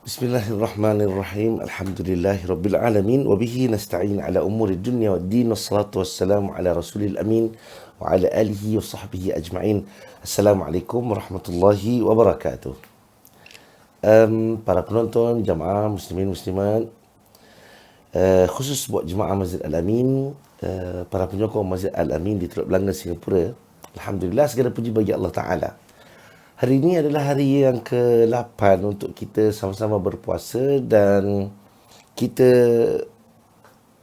Bismillahirrahmanirrahim. Alhamdulillahirabbil alamin wa bihi nasta'in ala umuri dunya waddin wassalatu wassalamu ala rasulil amin wa ala alihi wa sahbihi ajma'in. Assalamualaikum warahmatullahi wabarakatuh. Para penonton, jamaah muslimin muslimat, khusus buat jemaah Masjid Al-Amin, para penyokong Masjid Al-Amin di Teluk Belanga, Singapura. Alhamdulillah, segala puji bagi Allah Ta'ala. Hari ini adalah hari yang ke-8 untuk kita sama-sama berpuasa dan kita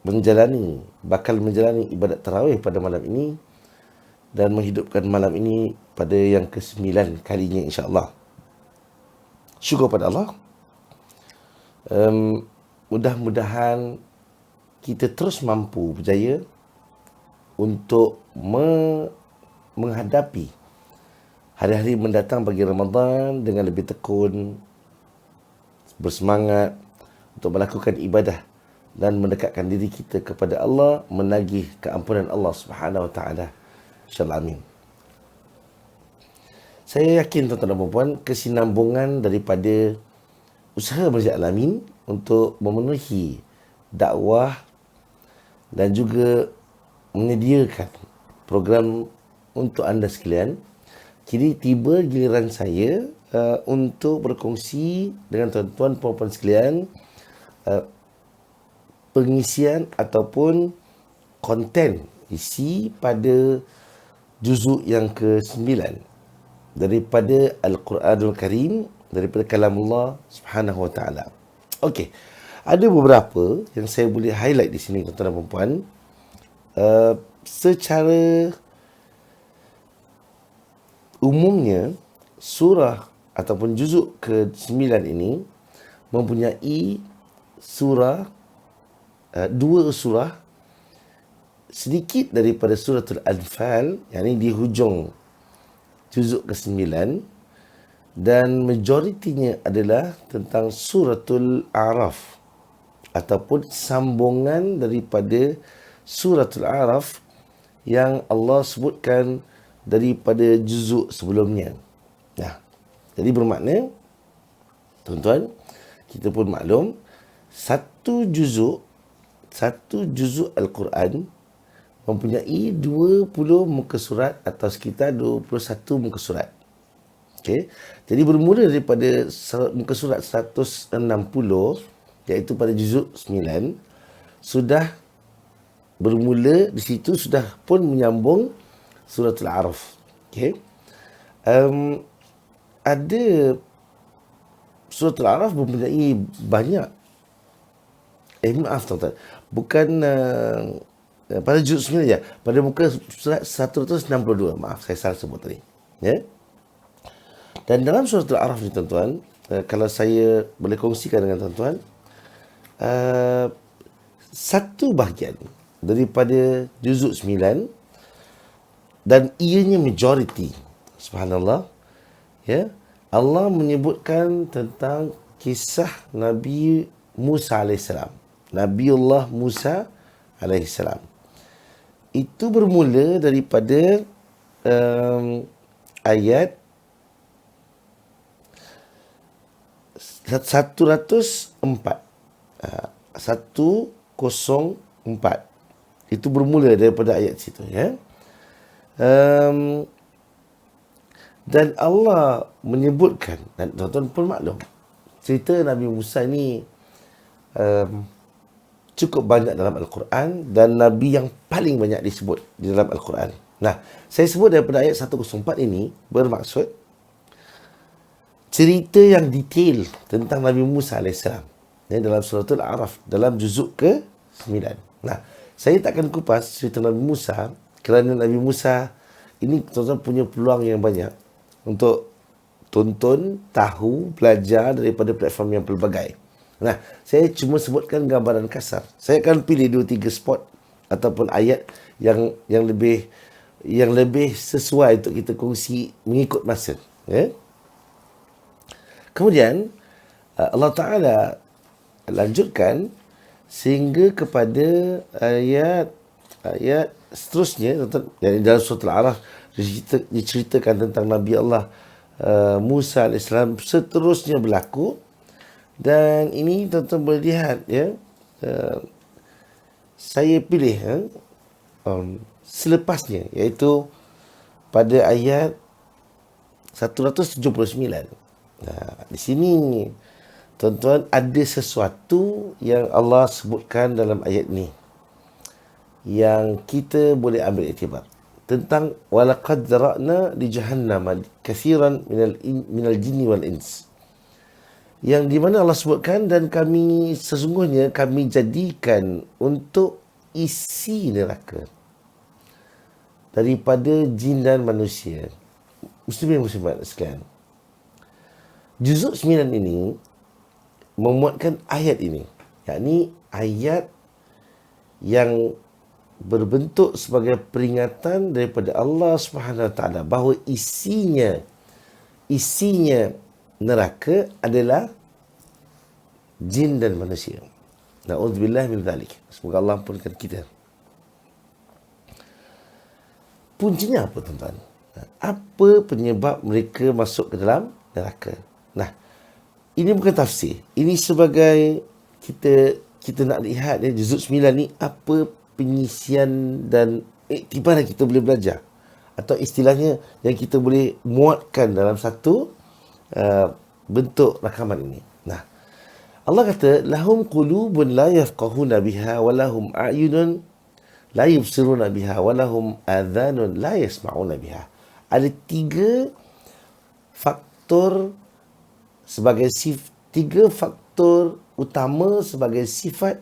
bakal menjalani ibadat tarawih pada malam ini dan menghidupkan malam ini pada yang ke-9 kalinya, insya-Allah. Syukur pada Allah. Mudah-mudahan kita terus mampu berjaya untuk menghadapi hari-hari mendatang bagi Ramadan dengan lebih tekun, bersemangat untuk melakukan ibadah dan mendekatkan diri kita kepada Allah, menagih keampunan Allah Subhanahu Wa Taala. InsyaAllah, amin. Saya yakin tuan-tuan dan puan-puan, kesinambungan daripada usaha Masjid Al-Amin untuk memenuhi dakwah dan juga menyediakan program untuk anda sekalian. Kini tiba giliran saya untuk berkongsi dengan tuan-tuan puan-puan sekalian pengisian ataupun konten isi pada juzuk yang ke-9 daripada Al-Quranul Karim, daripada kalamullah Subhanahu Wa Taala. Okey, ada beberapa yang saya boleh highlight di sini tuan-tuan dan puan-puan. Secara umumnya, surah ataupun juzuk ke-9 ini mempunyai dua surah sedikit daripada suratul Anfal, yang ini di hujung juzuk ke-9, dan majoritinya adalah tentang suratul A'raf ataupun sambungan daripada suratul A'raf yang Allah sebutkan daripada juzuk sebelumnya. Jadi bermakna, tuan-tuan, kita pun maklum, satu juzuk Al-Quran mempunyai 20 muka surat atau sekitar 21 muka surat. Okey. Jadi bermula daripada muka surat 160, iaitu pada juzuk 9, sudah bermula di situ, sudah pun menyambung suratul A'raf. Okey. Ada suratul A'raf mempunyai banyak. Maaf tuan-tuan. Bukan pada juzuk 9 je. Pada muka surat 162. Maaf, saya salah sebut tadi. Ya. Dan dalam suratul A'raf ni tuan-tuan, kalau saya boleh kongsikan dengan tuan-tuan, satu bahagian daripada juzuk 9, dan ianya majoriti, subhanallah, ya, Allah menyebutkan tentang kisah Nabi Musa alaihissalam. Nabiullah Musa alaihissalam. Itu bermula daripada ayat 104. 104. Itu bermula daripada ayat situ, ya. Dan Allah menyebutkan, dan tuan-tuan pun maklum, cerita Nabi Musa ni cukup banyak dalam Al-Quran, dan Nabi yang paling banyak disebut di dalam Al-Quran. Nah, saya sebut daripada ayat 104 ini bermaksud cerita yang detail tentang Nabi Musa AS, dalam suratul A'raf, dalam juzuk ke-9. Nah, saya takkan kupas cerita Nabi Musa kerana Nabi Musa ini tuan-tuan punya peluang yang banyak untuk tonton, tahu, belajar daripada platform yang pelbagai. Nah, saya cuma sebutkan gambaran kasar. Saya akan pilih 2-3 spot ataupun ayat yang lebih sesuai untuk kita kongsi mengikut masa. Ya? Kemudian Allah Ta'ala lanjutkan sehingga kepada ayat seterusnya, yang dalam surah Al-A'raf diceritakan tentang Nabi Allah Musa AS seterusnya berlaku. Dan ini tuan-tuan boleh lihat ya. Saya pilih selepasnya, iaitu pada ayat 179. Di sini tuan-tuan ada sesuatu yang Allah sebutkan dalam ayat ni yang kita boleh ambil iktibar tentang walaqad zara'na li jahannam katsiran minal jinni wal ins, yang di mana Allah sebutkan, dan kami sesungguhnya kami jadikan untuk isi neraka daripada jin dan manusia. Muslimin muslimat sekalian, juzuk 9 ini memuatkan ayat ini, yakni ayat yang berbentuk sebagai peringatan daripada Allah Subhanahu Wa Taala bahawa isinya neraka adalah jin dan manusia. Na'udzubillah min dzalik. Semoga Allah ampunkan kita. Puncinya apa tuan-tuan? Apa penyebab mereka masuk ke dalam neraka? Nah, ini bukan tafsir. Ini sebagai kita nak lihat juzuk 9 ni apa pengisian dan iktibar yang kita boleh belajar, atau istilahnya yang kita boleh muatkan dalam satu bentuk rakaman ini. Nah, Allah kata lahum qulubun la yafqahuna biha wa lahum a'yunun la yubsiruna biha wa lahum adhanun la yasma'una biha. Ada tiga faktor utama sebagai sifat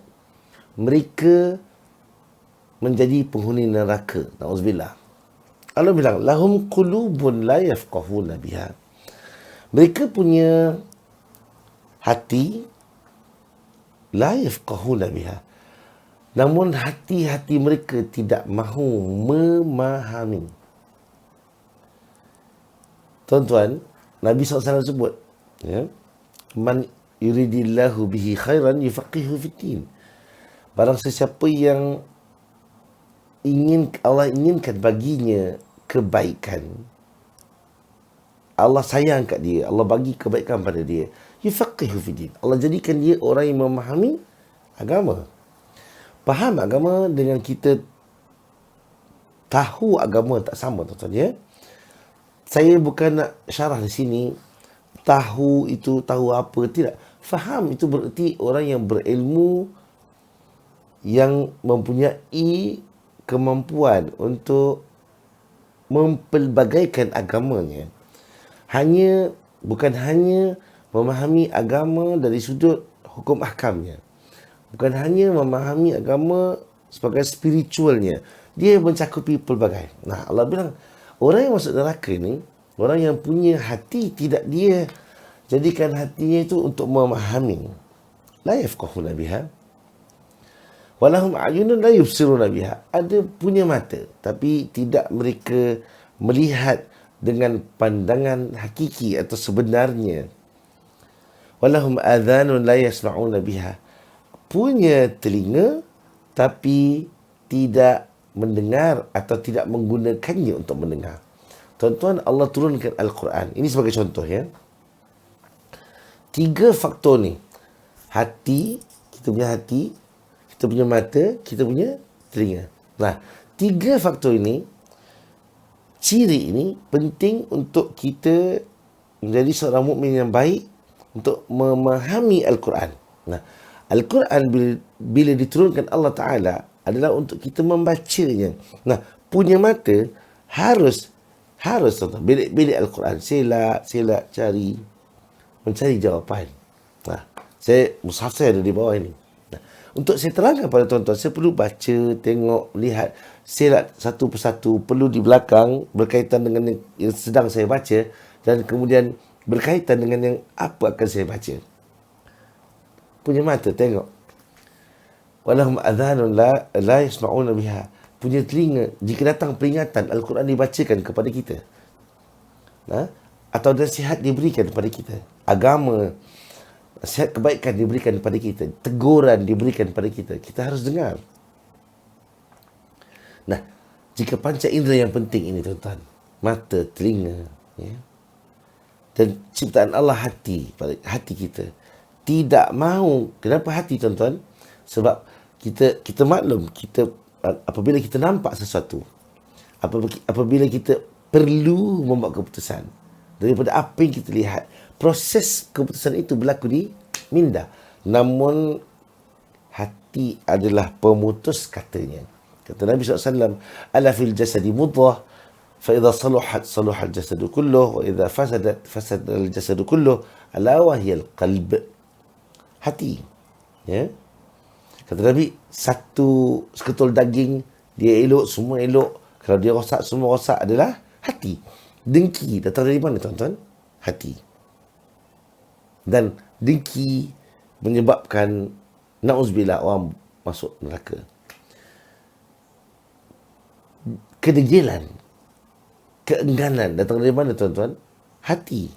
mereka menjadi penghuni neraka. Na'udzubillah. Allah bilang lahum qulubun la yafqahuna biha. Mereka punya hati la yafqahuna biha, namun hati-hati mereka tidak mahu memahami. Tuan-tuan, Nabi SAW sebut, ya, man yuridillahu bihi khairan yufaqihu fiddin. Barang sesiapa yang Allah inginkan baginya kebaikan, Allah sayang kat dia, Allah bagi kebaikan pada dia, yufaqihu fiddin, Allah jadikan dia orang yang memahami agama. Faham agama dengan kita tahu agama tak sama, tuan-tuan, ya. Saya bukan nak syarah di sini tahu itu tahu apa, tidak. Faham itu bererti orang yang berilmu, yang mempunyai kemampuan untuk mempelbagaikan agamanya. Bukan hanya memahami agama dari sudut hukum ahkamnya, bukan hanya memahami agama sebagai spiritualnya, dia mencakupi pelbagai. Nah, Allah bilang orang yang masuk neraka ni, orang yang punya hati tidak dia jadikan hatinya itu untuk memahami. La yafqahuna biha walahum a'yunun la yubsiruna biha. Ada punya mata tapi tidak mereka melihat dengan pandangan hakiki atau sebenarnya. Walahum adhanun la yasma'una biha. Punya telinga tapi tidak mendengar atau tidak menggunakannya untuk mendengar. Tuan-tuan, Allah turunkan Al-Quran. Ini sebagai contoh, ya. 3 faktor ni. Hati, kita punya hati, kita punya mata, kita punya telinga. Nah, 3 faktor ini, ciri ini penting untuk kita menjadi seorang mukmin yang baik, untuk memahami Al-Quran. Nah, Al-Quran bila diturunkan Allah Ta'ala adalah untuk kita membacanya. Nah, punya mata harus tuan-tuan, bilik Al-Quran, selak mencari jawapan. Nah, mushaf saya ada di bawah ini. Nah, untuk saya terangkan pada tuan-tuan, saya perlu baca, tengok, lihat, selak satu persatu, perlu di belakang berkaitan dengan yang sedang saya baca, dan kemudian berkaitan dengan yang apa akan saya baca. Punya mata tengok. Walahum adhanun la yasma'una biha. Punya telinga, jika datang peringatan, Al-Quran dibacakan kepada kita. Atau nasihat diberikan kepada kita. Agama, nasihat kebaikan diberikan kepada kita. Teguran diberikan kepada kita. Kita harus dengar. Nah, jika panca indera yang penting ini, tuan-tuan, mata, telinga, ya, dan ciptaan Allah hati kita, tidak mahu. Kenapa hati, tuan-tuan? Sebab kita maklum, apabila kita nampak sesuatu, apabila kita perlu membuat keputusan daripada apa yang kita lihat, proses keputusan itu berlaku di minda. Namun hati adalah pemutus katanya. Kata Nabi SAW, ala fil jasadi mudghah, fa idza saluhat saluha al jasadu kulluh, wa idza fasadat fasada al jasadu kulluh, ala wa hiya al qalb. Hati. Ya. Kata Nabi, satu seketul daging, dia elok, semua elok. Kalau dia rosak, semua rosak, adalah hati. Dengki datang dari mana, tuan-tuan? Hati. Dan dengki menyebabkan, na'uzubillah, orang masuk neraka. Kedegilan, keengganan datang dari mana, tuan-tuan? Hati.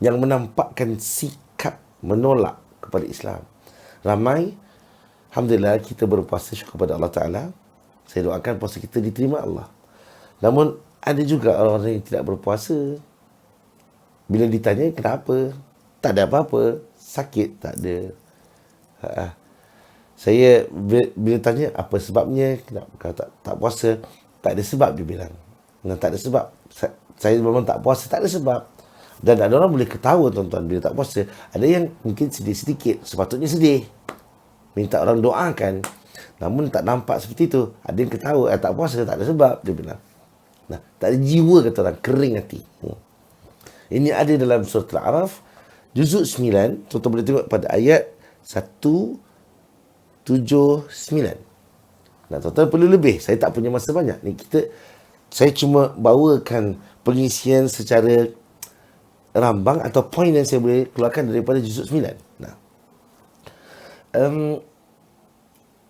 Yang menampakkan sikap menolak kepada Islam. Ramai, alhamdulillah, kita berpuasa, syukur kepada Allah Ta'ala. Saya doakan puasa kita diterima Allah. Namun ada juga orang-orang yang tidak berpuasa. Bila ditanya kenapa, tak ada apa-apa. Sakit, tak ada. Saya bila tanya apa sebabnya, kenapa tak puasa, tak ada sebab, dia bilang. Tak ada sebab. Saya memang tak puasa, tak ada sebab. Dan ada orang boleh ketawa, tuan-tuan, bila tak puasa. Ada yang mungkin sedih sedikit, sepatutnya sedih, minta orang doakan. Namun tak nampak seperti itu. Ada yang ketawa, tak puasa, tak ada sebab, dia bilang. Tak ada jiwa, kata orang, kering hati. Ini ada dalam surah Al-A'raf, juzuk 9. Tuan-tuan boleh tengok pada ayat 179. Tuan-tuan perlu lebih. Saya tak punya masa banyak. Saya cuma bawakan pengisian secara rambang atau poin yang saya boleh keluarkan daripada juzuk 9.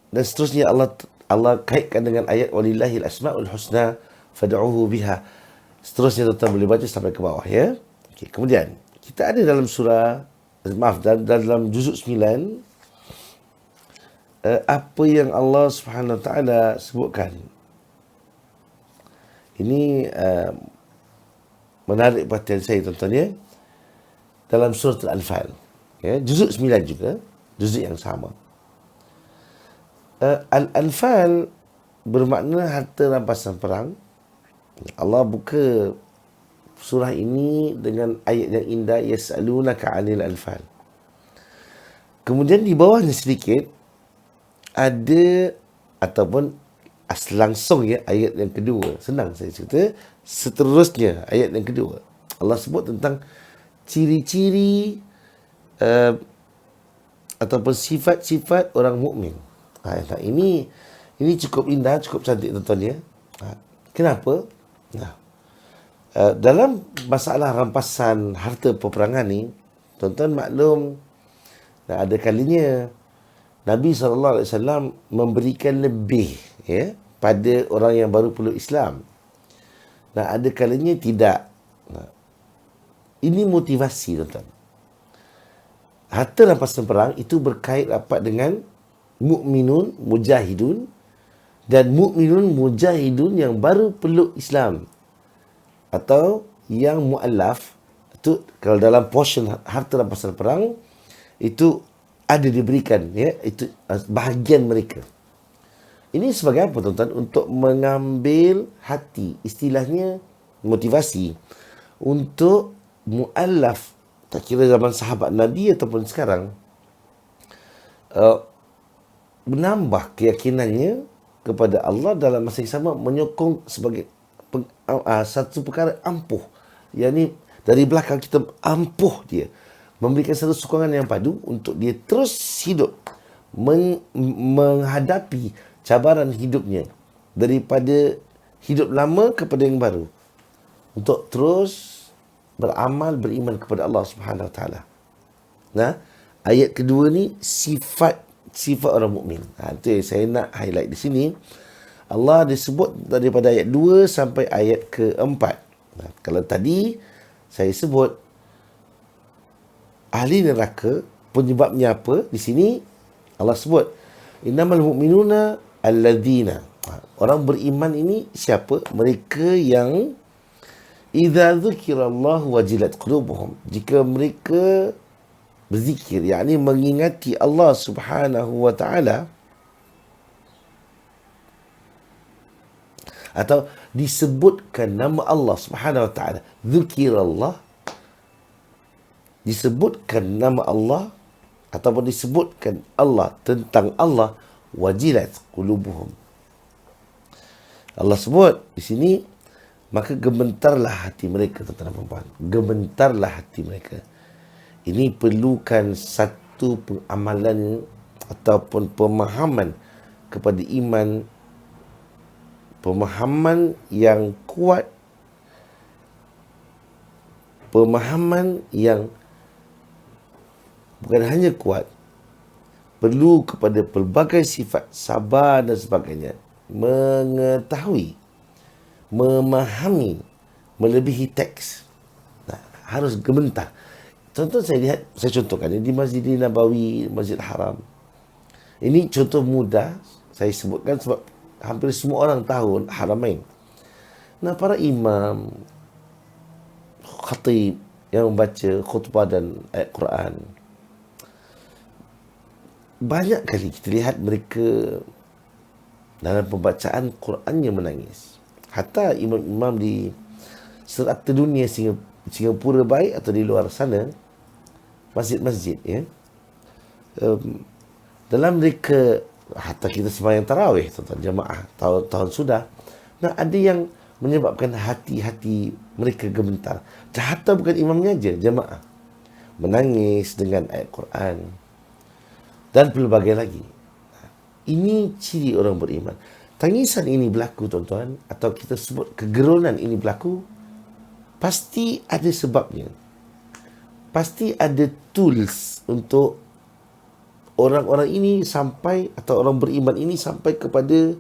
Dan seterusnya Allah kaitkan dengan ayat walillahil asmaul husna fad'uhu biha. Seterusnya tuan-tuan boleh baca sampai ke bawah, ya. Okey, kemudian kita ada dalam dalam juzuk 9 apa yang Allah Subhanahu Wa Taala sebutkan. Ini menarik perhatian saya, tuan-tuan, ya. Dalam surah Al-Anfal, ya, juzuk 9 juga, juzuk yang sama. Al-Anfal bermakna harta rampasan perang. Allah buka surah ini dengan ayat yang indah, yas'alunaka 'anil anfal. Kemudian di bawahnya sedikit ada, ataupun langsung, ya, ayat yang kedua. Senang saya cerita. Seterusnya ayat yang kedua, Allah sebut tentang ciri-ciri ataupun sifat-sifat orang mukmin. Ini cukup indah, cukup cantik, tuan-tuan, ya. Kenapa? Dalam masalah rampasan harta peperangan ni, tuan-tuan maklum, ada kalinya Nabi SAW memberikan lebih, ya, pada orang yang baru peluk Islam. Ada kalanya tidak. Ini motivasi, tuan-tuan. Harta rampasan perang itu berkait rapat dengan mukminun mujahidun dan mukminun mujahidun yang baru peluk Islam atau yang mu'allaf. Itu kalau dalam portion harta rampasan perang itu ada diberikan, ya, itu bahagian mereka. Ini sebagai apa, tuan-tuan? Untuk mengambil hati, istilahnya motivasi untuk mu'allaf, tak kira zaman sahabat Nabi ataupun sekarang, menambah keyakinannya kepada Allah dalam masa yang sama, menyokong sebagai satu perkara ampuh. Yang ni dari belakang kita ampuh dia, memberikan satu sokongan yang padu untuk dia terus hidup, menghadapi cabaran hidupnya, daripada hidup lama kepada yang baru, untuk terus beramal, beriman kepada Allah Subhanahu Wa Taala. Ayat kedua ni sifat orang mukmin. Itu yang saya nak highlight di sini. Allah disebut daripada ayat 2 sampai ayat ke-4. Kalau tadi saya sebut ahli neraka, penyebabnya apa? Di sini Allah sebut innamal mu'minuna alladzina. Orang beriman ini siapa? Mereka yang idza dzukirallahu wajilat qulubuhum. Jika mereka berzikir, yakni mengingati Allah Subhanahu wa taala, atau disebutkan nama Allah Subhanahu wa taala, zikirallah, disebutkan nama Allah ataupun disebutkan Allah, tentang Allah, wajilat qulubuhum. Allah sebut di sini, maka gementarlah hati mereka, tuan-tuan dan puan-puan. Gementarlah hati mereka. Ini perlukan satu pengamalan ataupun pemahaman kepada iman, pemahaman yang kuat, pemahaman yang bukan hanya kuat, perlu kepada pelbagai sifat sabar dan sebagainya, mengetahui, memahami, melebihi teks. Nah, harus gementar. Contoh saya lihat, saya contohkan di Masjid Nabawi, Masjid Haram. Ini contoh mudah saya sebutkan sebab hampir semua orang tahu Haramain. Nah, para imam, khatib yang membaca khutbah dan ayat Quran, banyak kali kita lihat mereka dalam pembacaan Qurannya menangis. Hatta imam-imam di serata dunia, Singapura baik atau di luar sana, masjid-masjid, ya, dalam mereka, hatta kita sembahyang tarawih, tuan-tuan jemaah, tahun sudah, nah ada yang menyebabkan hati-hati mereka gemetar. Hatta bukan imamnya aja, jemaah menangis dengan ayat Quran dan pelbagai lagi. Ini ciri orang beriman. Tangisan ini berlaku, tuan-tuan, atau kita sebut kegerunan ini berlaku, pasti ada sebabnya. Pasti ada tools untuk orang-orang ini sampai, atau orang beriman ini sampai kepada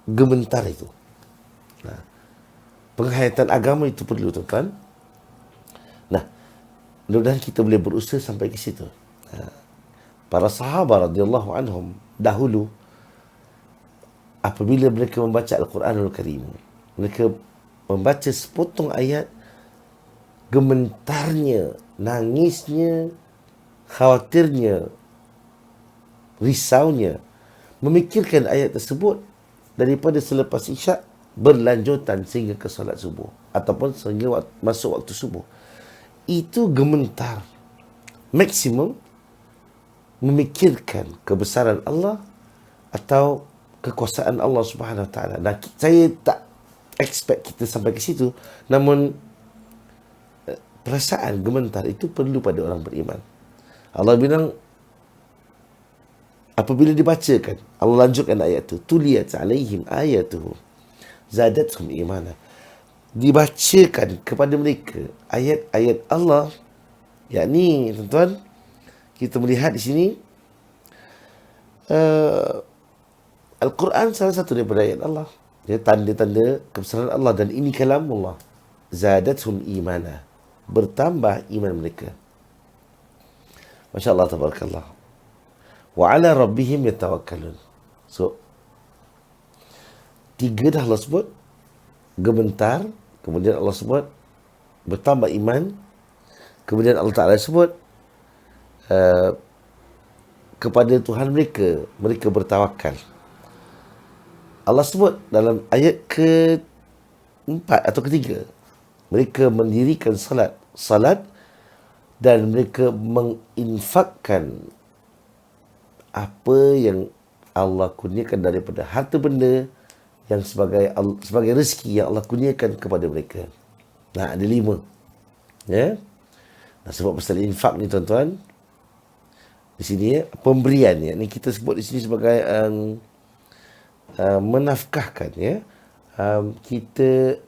gementar itu. Nah, penghayatan agama itu perlu, tuan-tuan. Nah, mudah-mudahan kita boleh berusaha sampai ke situ. Para sahabat radhiyallahu anhum dahulu, apabila mereka membaca Al-Quranul Karim, mereka membaca sepotong ayat, gementarnya, nangisnya, khawatirnya, risaunya, memikirkan ayat tersebut daripada selepas isyak berlanjutan sehingga ke solat subuh ataupun sehingga masuk waktu subuh. Itu gementar maksimum, memikirkan kebesaran Allah atau kekuasaan Allah Subhanahu Wa Taala. Nah, saya tak expect kita sampai ke situ, namun perasaan gementar itu perlu pada orang beriman. Allah bilang, apabila dibacakan, Allah lanjutkan ayat itu, tuliyat alaihim ayatuhu zadatuhum imana. Dibacakan kepada mereka ayat-ayat Allah, yakni, tuan-tuan, kita melihat di sini Al-Quran salah satu daripada ayat Allah, ya, tanda-tanda kebesaran Allah, dan ini kalam Allah. Zadathum imana, bertambah iman mereka. Masya Allah, tabarakallah. Wa ala rabbihim yatawakkalun. So, 3 dah Allah sebut, gementar, kemudian Allah sebut bertambah iman, kemudian Allah Ta'ala sebut kepada Tuhan mereka, mereka bertawakal. Allah sebut dalam ayat ke-4 atau ke-3, mereka mendirikan salat dan mereka menginfakkan apa yang Allah kurniakan daripada harta benda yang sebagai rezeki yang Allah kurniakan kepada mereka. Nah, ada 5. Ya. Nah, sebab pasal infak ni, tuan-tuan, di sini, ya, pemberian, ya, ni kita sebut di sini sebagai menafkahkan, ya. Kita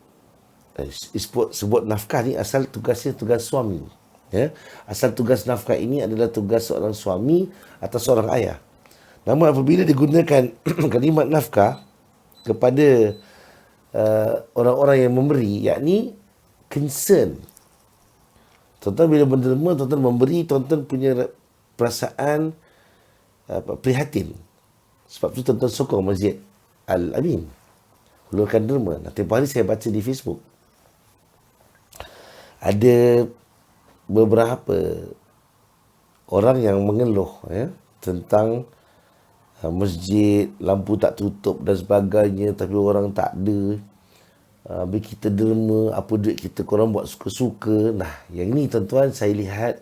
sebut nafkah ni asal tugasnya tugas suami, ya. Asal tugas nafkah ini adalah tugas seorang suami atau seorang ayah. Namun apabila digunakan kalimat nafkah kepada orang-orang yang memberi, yakni concern. Tuan-tuan bila menerima, tuan-tuan memberi, tuan-tuan punya perasaan prihatin. Sebab tu tuan-tuan sokong Masjid Al-Amin, hulurkan derma. Nah, tempoh hari saya baca di Facebook, ada beberapa orang yang mengeluh tentang masjid, lampu tak tutup dan sebagainya, tapi orang tak ada. Habis kita derma, apa duit kita korang buat suka-suka. Nah, yang ini tuan-tuan saya lihat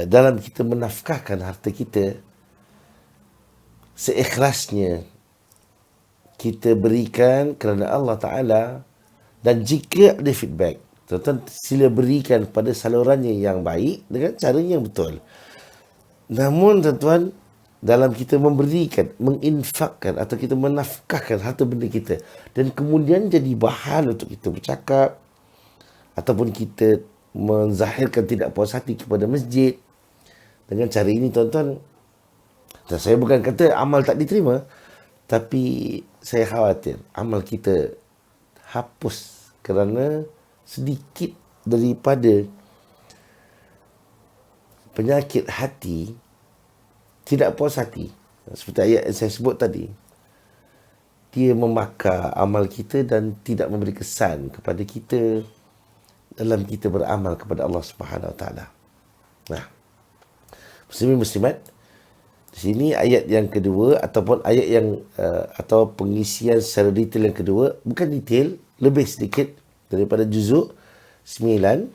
dalam kita menafkahkan harta kita, seikhlasnya kita berikan kerana Allah Ta'ala. Dan jika ada feedback, tuan-tuan sila berikan pada salurannya yang baik dengan cara yang betul. Namun tuan-tuan, dalam kita memberikan, menginfakkan atau kita menafkahkan harta benda kita dan kemudian jadi bahan untuk kita bercakap ataupun kita menzahirkan tidak puas hati kepada masjid dengan cara ini, tuan-tuan, dan saya bukan kata amal tak diterima, tapi saya khawatir amal kita hapus kerana sedikit daripada penyakit hati, tidak puas hati. Seperti ayat yang saya sebut tadi, dia memakar amal kita dan tidak memberi kesan kepada kita dalam kita beramal kepada Allah Subhanahu Wa Taala. Nah, muslimin muslimat, di sini ayat yang kedua ataupun ayat yang atau pengisian secara detail yang kedua, bukan detail, lebih sedikit daripada juzuk 9.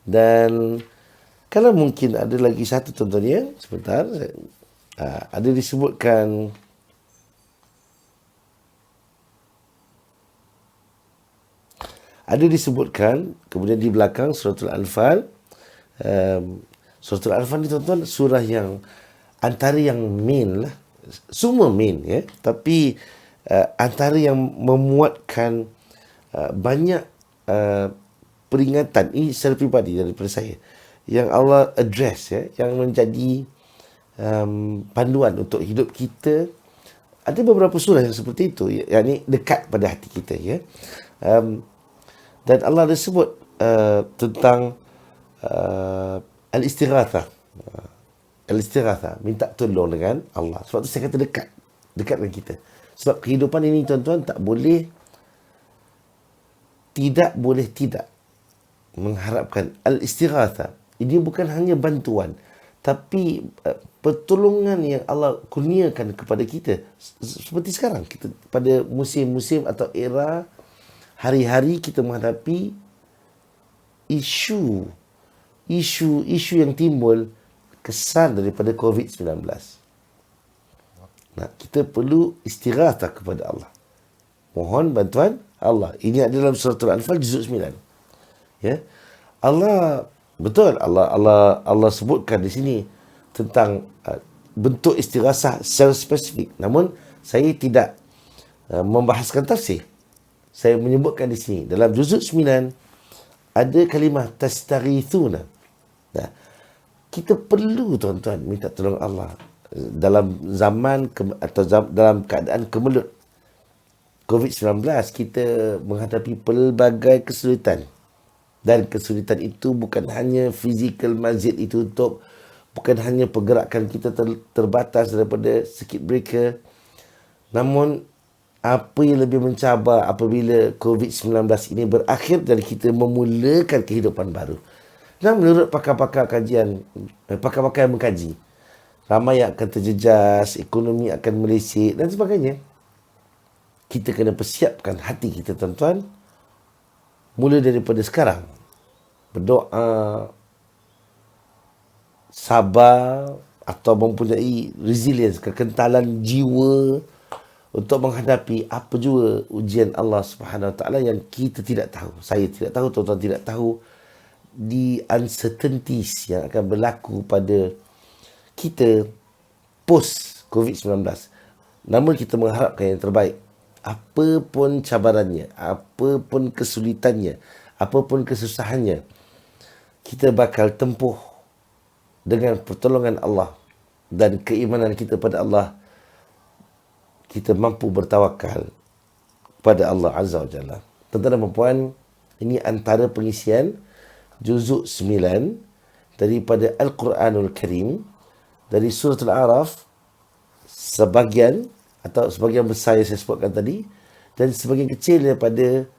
Dan kalau mungkin ada lagi satu tuan-tuan ya, sebentar, ada disebutkan kemudian di belakang suratul Anfal. Suratul Anfal ni tuan-tuan surah yang antara yang main lah, semua main ya, tapi antara yang memuatkan banyak peringatan ini secara peribadi daripada saya yang Allah address ya, yang menjadi panduan untuk hidup kita. Ada beberapa surah yang seperti itu, yang ini dekat pada hati kita ya. Dan Allah ada sebut tentang al-istighathah. Al-istighathah, minta tolong dengan Allah. Sebab tu saya kata dekat dengan kita. Sebab kehidupan ini tuan-tuan tak boleh tidak mengharapkan al-istighathah. Ini bukan hanya bantuan, tapi pertolongan yang Allah kurniakan kepada kita. Seperti sekarang, kita pada musim-musim atau era hari-hari kita menghadapi isu yang timbul kesan daripada COVID-19. Nah, kita perlu istighathah kepada Allah. Mohon bantuan Allah. Ini ada dalam surah Al-Anfal juzuk 9. Ya. Allah, betul, Allah sebutkan di sini tentang bentuk istighathah secara spesifik. Namun saya tidak membahaskan tafsir. Saya menyebutkan di sini dalam juzuk 9 ada kalimah tastaghithuna. Nah, kita perlu tuan-tuan minta tolong Allah dalam zaman dalam keadaan kemelut COVID-19. Kita menghadapi pelbagai kesulitan, dan kesulitan itu bukan hanya fizikal masjid ditutup, bukan hanya pergerakan kita terbatas daripada circuit breaker, namun apa yang lebih mencabar apabila COVID-19 ini berakhir dan kita memulakan kehidupan baru. Dan menurut pakar-pakar yang mengkaji, ramai yang akan terjejas, ekonomi akan meleset dan sebagainya. Kita kena persiapkan hati kita tuan-tuan, mula daripada sekarang. Berdoa, sabar atau mempunyai resilience, kekentalan jiwa untuk menghadapi apa jua ujian Allah Subhanahu Wa Taala yang kita tidak tahu. Saya tidak tahu, tuan-tuan tidak tahu di uncertainties yang akan berlaku pada kita post COVID-19. Namun kita mengharapkan yang terbaik. Apapun cabarannya, apapun kesulitannya, apapun kesusahannya, kita bakal tempuh dengan pertolongan Allah dan keimanan kita pada Allah. Kita mampu bertawakal pada Allah Azza wa Jalla. Tuan-tuan dan puan, ini antara pengisian juzuk 9 daripada Al-Quranul Karim, dari surah Al-A'raf, sebagian besar yang saya sebutkan tadi, dan sebagian kecil daripada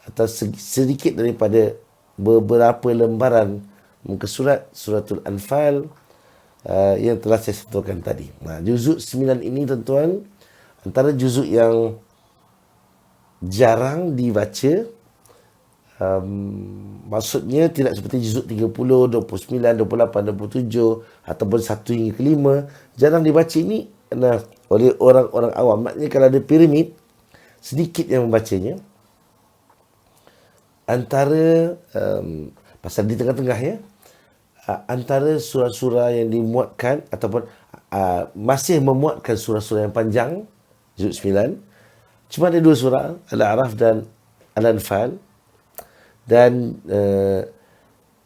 atau sedikit daripada beberapa lembaran muka surat Suratul Anfal yang telah saya sentuhkan tadi. Nah, juzuk 9 ini tuan-tuan, antara juzuk yang jarang dibaca. Maksudnya tidak seperti juzuk 30, 29, 28, 27 ataupun 1 hingga ke 5. Jarang dibaca ini oleh orang-orang awam. Maknanya kalau ada piramid, sedikit yang membacanya. Antara pasal di tengah-tengah ya, antara surah-surah yang dimuatkan ataupun masih memuatkan surah-surah yang panjang, juzuk 9, cuma ada 2 surah, Al-A'raf dan Al-Anfal. Dan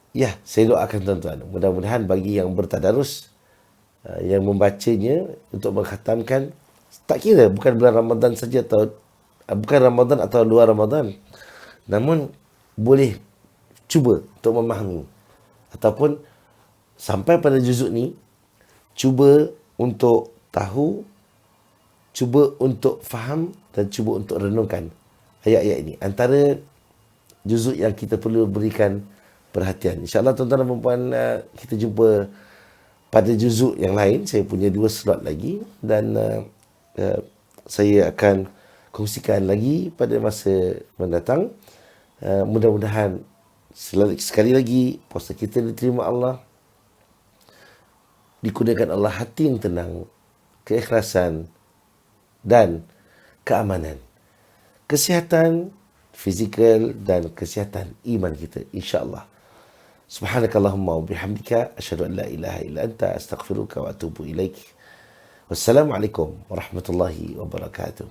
ya, saya doakan tuan-tuan, mudah-mudahan bagi yang bertadarus, yang membacanya untuk mengkhatamkan, tak kira bukan bulan Ramadan saja atau bukan Ramadan atau luar Ramadan, namun boleh cuba untuk memahami ataupun sampai pada juzuk ni, cuba untuk tahu, cuba untuk faham dan cuba untuk renungkan ayat-ayat ini. Antara juzuk yang kita perlu berikan perhatian. InsyaAllah tuan-tuan dan puan-puan, kita jumpa pada juzuk yang lain. Saya punya 2 slot lagi dan saya akan kongsikan lagi pada masa mendatang. Mudah-mudahan sekali lagi puasa kita diterima Allah, dikurniakan Allah hati yang tenang, keikhlasan dan keamanan, kesihatan fizikal dan kesihatan iman kita, insya-Allah. Subhanakallahumma wa bihamdika asyhadu an la ilaha illa anta astaghfiruka wa atubu ilaik. Wassalamualaikum warahmatullahi wabarakatuh.